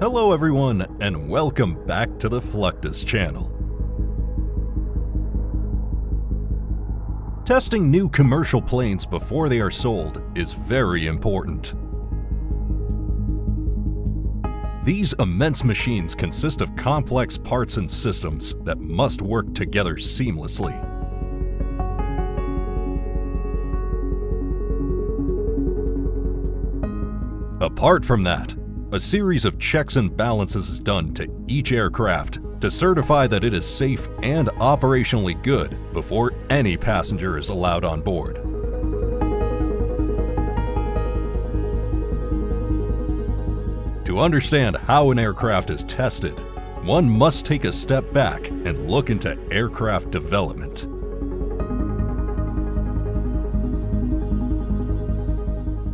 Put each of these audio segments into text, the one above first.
Hello everyone, and welcome back to the Fluctus Channel. Testing new commercial planes before they are sold is very important. These immense machines consist of complex parts and systems that must work together seamlessly. Apart from that, a series of checks and balances is done to each aircraft to certify that it is safe and operationally good before any passenger is allowed on board. To understand how an aircraft is tested, one must take a step back and look into aircraft development.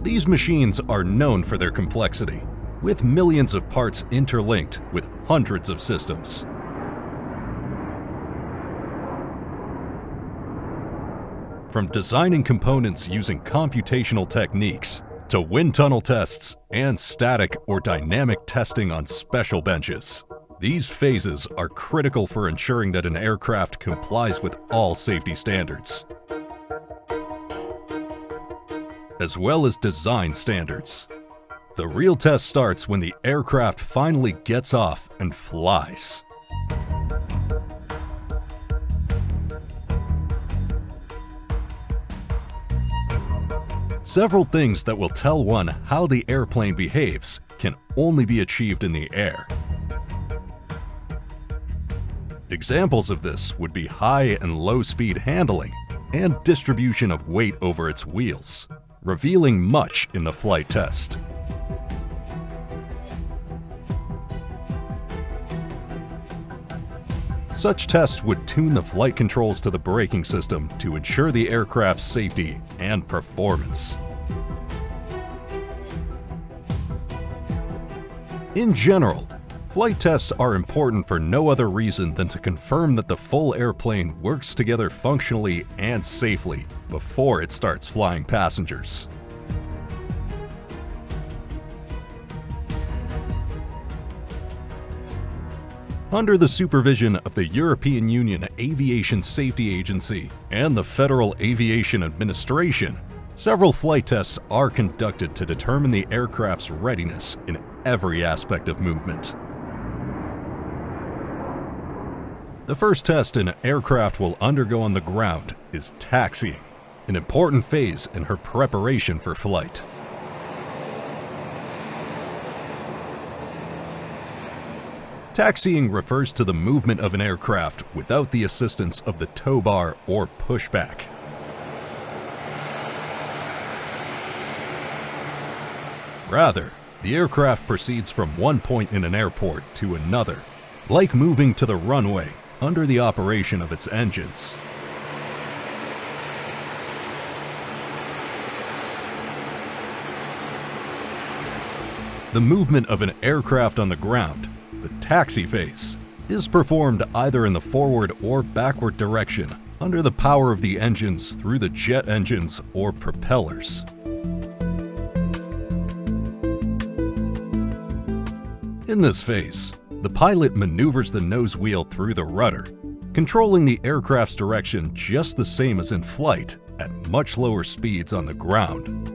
These machines are known for their complexity, with millions of parts interlinked with hundreds of systems. From designing components using computational techniques, to wind tunnel tests and static or dynamic testing on special benches, these phases are critical for ensuring that an aircraft complies with all safety standards, as well as design standards. The real test starts when the aircraft finally gets off and flies. Several things that will tell one how the airplane behaves can only be achieved in the air. Examples of this would be high and low speed handling and distribution of weight over its wheels, revealing much in the flight test. Such tests would tune the flight controls to the braking system to ensure the aircraft's safety and performance. In general, flight tests are important for no other reason than to confirm that the full airplane works together functionally and safely before it starts flying passengers. Under the supervision of the European Union Aviation Safety Agency and the Federal Aviation Administration, several flight tests are conducted to determine the aircraft's readiness in every aspect of movement. The first test an aircraft will undergo on the ground is taxiing, an important phase in her preparation for flight. Taxiing refers to the movement of an aircraft without the assistance of the tow bar or pushback. Rather, the aircraft proceeds from one point in an airport to another, like moving to the runway under the operation of its engines. The movement of an aircraft on the ground, the taxi phase, is performed either in the forward or backward direction under the power of the engines through the jet engines or propellers. In this phase, the pilot maneuvers the nose wheel through the rudder, controlling the aircraft's direction just the same as in flight at much lower speeds on the ground.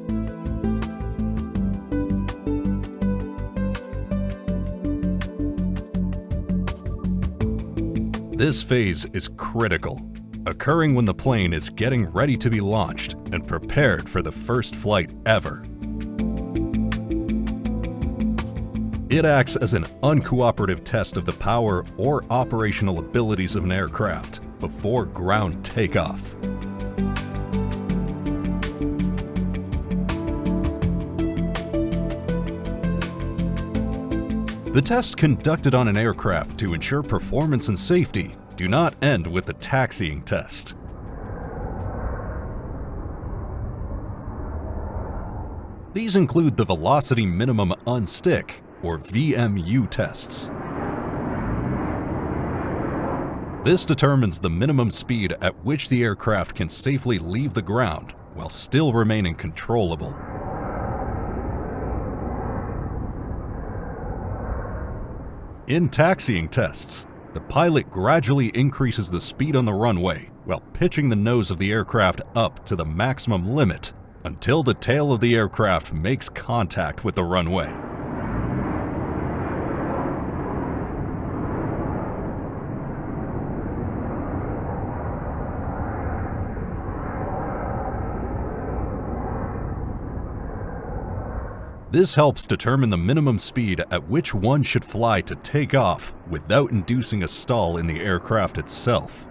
This phase is critical, occurring when the plane is getting ready to be launched and prepared for the first flight ever. It acts as an uncooperative test of the power or operational abilities of an aircraft before ground takeoff. The tests conducted on an aircraft to ensure performance and safety do not end with the taxiing test. These include the Velocity Minimum Unstick, or VMU tests. This determines the minimum speed at which the aircraft can safely leave the ground while still remaining controllable. In taxiing tests, the pilot gradually increases the speed on the runway while pitching the nose of the aircraft up to the maximum limit until the tail of the aircraft makes contact with the runway. This helps determine the minimum speed at which one should fly to take off without inducing a stall in the aircraft itself.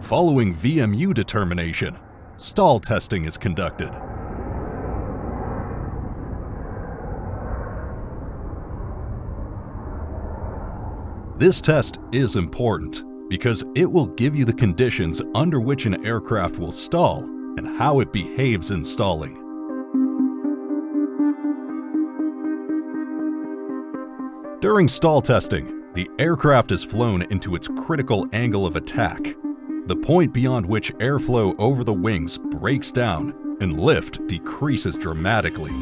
Following VMU determination, stall testing is conducted. This test is important because it will give you the conditions under which an aircraft will stall and how it behaves in stalling. During stall testing, the aircraft is flown into its critical angle of attack, the point beyond which airflow over the wings breaks down and lift decreases dramatically.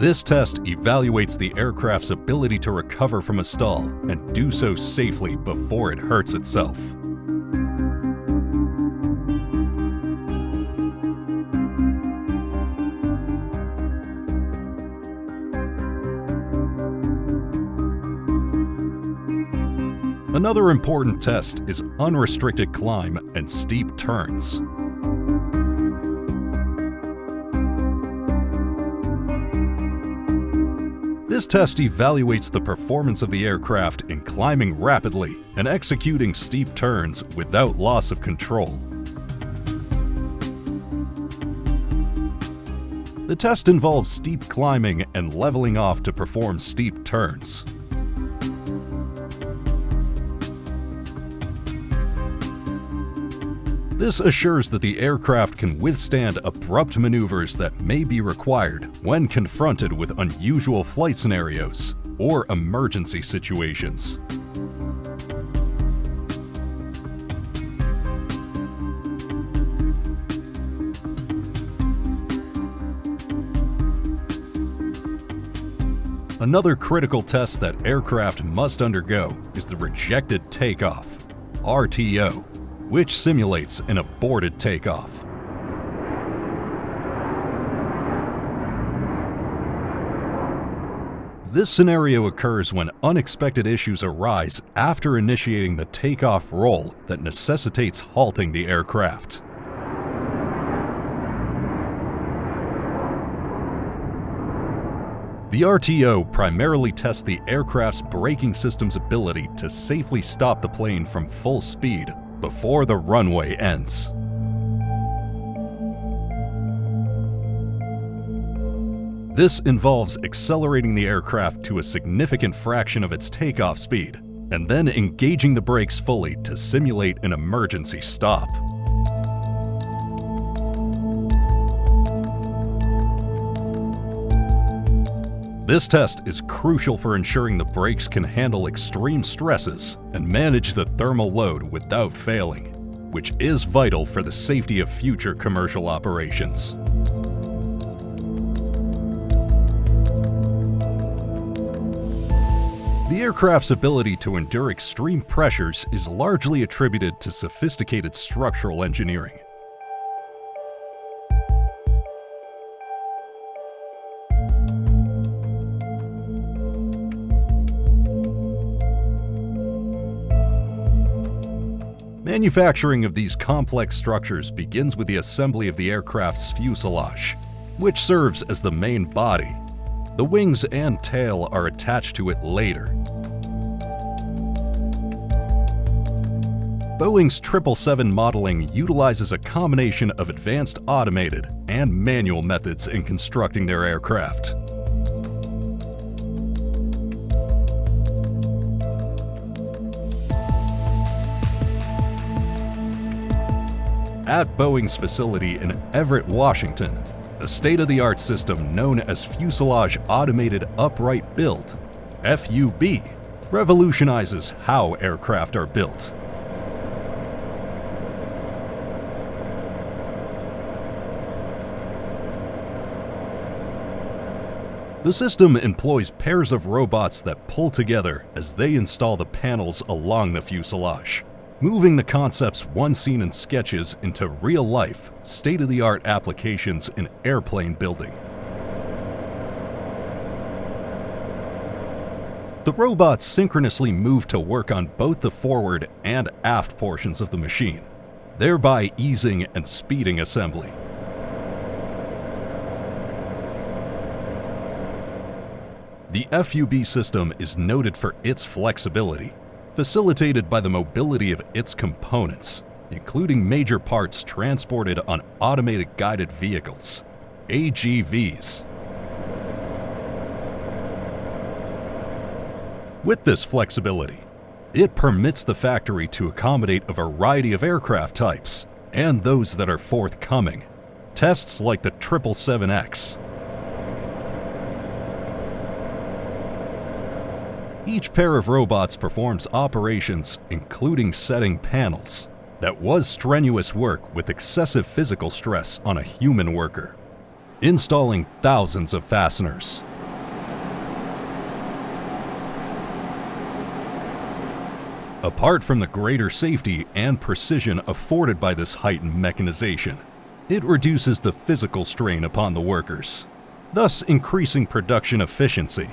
This test evaluates the aircraft's ability to recover from a stall and do so safely before it hurts itself. Another important test is unrestricted climb and steep turns. This test evaluates the performance of the aircraft in climbing rapidly and executing steep turns without loss of control. The test involves steep climbing and leveling off to perform steep turns. This assures that the aircraft can withstand abrupt maneuvers that may be required when confronted with unusual flight scenarios or emergency situations. Another critical test that aircraft must undergo is the rejected takeoff, RTO, which simulates an aborted takeoff. This scenario occurs when unexpected issues arise after initiating the takeoff roll that necessitates halting the aircraft. The RTO primarily tests the aircraft's braking system's ability to safely stop the plane from full speed before the runway ends. This involves accelerating the aircraft to a significant fraction of its takeoff speed and then engaging the brakes fully to simulate an emergency stop. This test is crucial for ensuring the brakes can handle extreme stresses and manage the thermal load without failing, which is vital for the safety of future commercial operations. The aircraft's ability to endure extreme pressures is largely attributed to sophisticated structural engineering. Manufacturing of these complex structures begins with the assembly of the aircraft's fuselage, which serves as the main body. The wings and tail are attached to it later. Boeing's 777 modeling utilizes a combination of advanced automated and manual methods in constructing their aircraft. At Boeing's facility in Everett, Washington, a state-of-the-art system known as Fuselage Automated Upright Build, FUB revolutionizes how aircraft are built. The system employs pairs of robots that pull together as they install the panels along the fuselage, moving the concepts once seen in sketches into real-life, state-of-the-art applications in airplane building. The robots synchronously move to work on both the forward and aft portions of the machine, thereby easing and speeding assembly. The FUB system is noted for its flexibility, facilitated by the mobility of its components, including major parts transported on automated guided vehicles, AGVs. With this flexibility, it permits the factory to accommodate a variety of aircraft types and those that are forthcoming, tests like the 777X. Each pair of robots performs operations including setting panels. That was strenuous work with excessive physical stress on a human worker, installing thousands of fasteners. Apart from the greater safety and precision afforded by this heightened mechanization, it reduces the physical strain upon the workers, thus increasing production efficiency.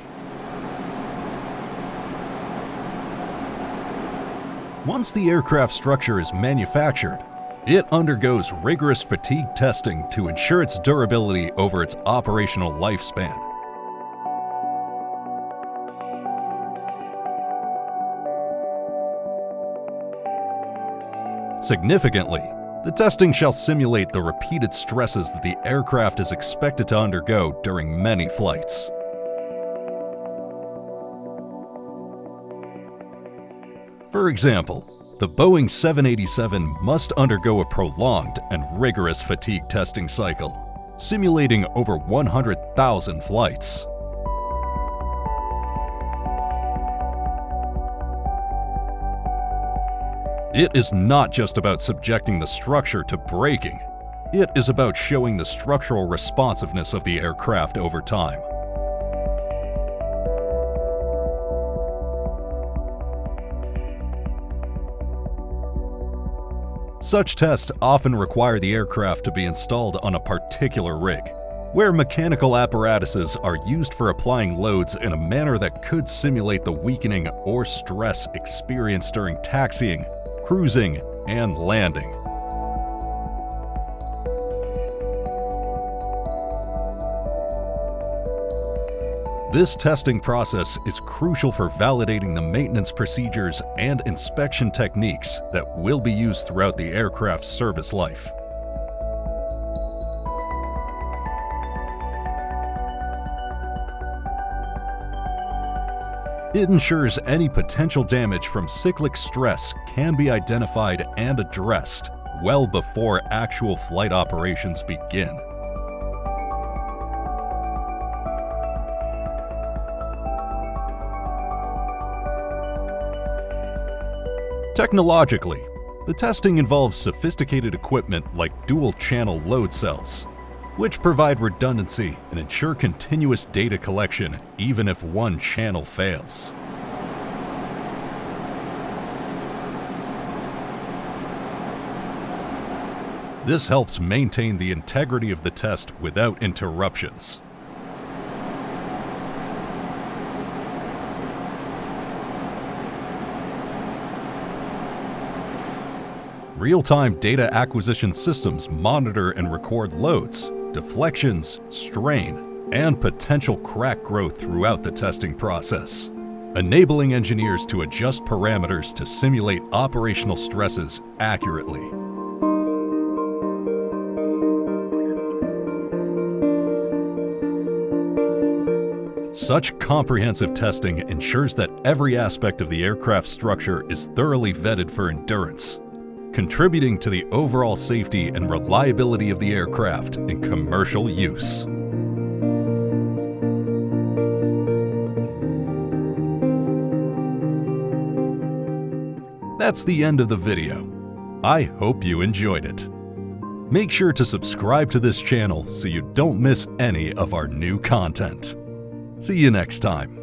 Once the aircraft structure is manufactured, it undergoes rigorous fatigue testing to ensure its durability over its operational lifespan. Significantly, the testing shall simulate the repeated stresses that the aircraft is expected to undergo during many flights. For example, the Boeing 787 must undergo a prolonged and rigorous fatigue testing cycle, simulating over 100,000 flights. It is not just about subjecting the structure to braking. It is about showing the structural responsiveness of the aircraft over time. Such tests often require the aircraft to be installed on a particular rig, where mechanical apparatuses are used for applying loads in a manner that could simulate the weakening or stress experienced during taxiing, cruising, and landing. This testing process is crucial for validating the maintenance procedures and inspection techniques that will be used throughout the aircraft's service life. It ensures any potential damage from cyclic stress can be identified and addressed well before actual flight operations begin. Technologically, the testing involves sophisticated equipment like dual-channel load cells, which provide redundancy and ensure continuous data collection even if one channel fails. This helps maintain the integrity of the test without interruptions. Real-time data acquisition systems monitor and record loads, deflections, strain, and potential crack growth throughout the testing process, enabling engineers to adjust parameters to simulate operational stresses accurately. Such comprehensive testing ensures that every aspect of the aircraft structure is thoroughly vetted for endurance, contributing to the overall safety and reliability of the aircraft in commercial use. That's the end of the video. I hope you enjoyed it. Make sure to subscribe to this channel so you don't miss any of our new content. See you next time.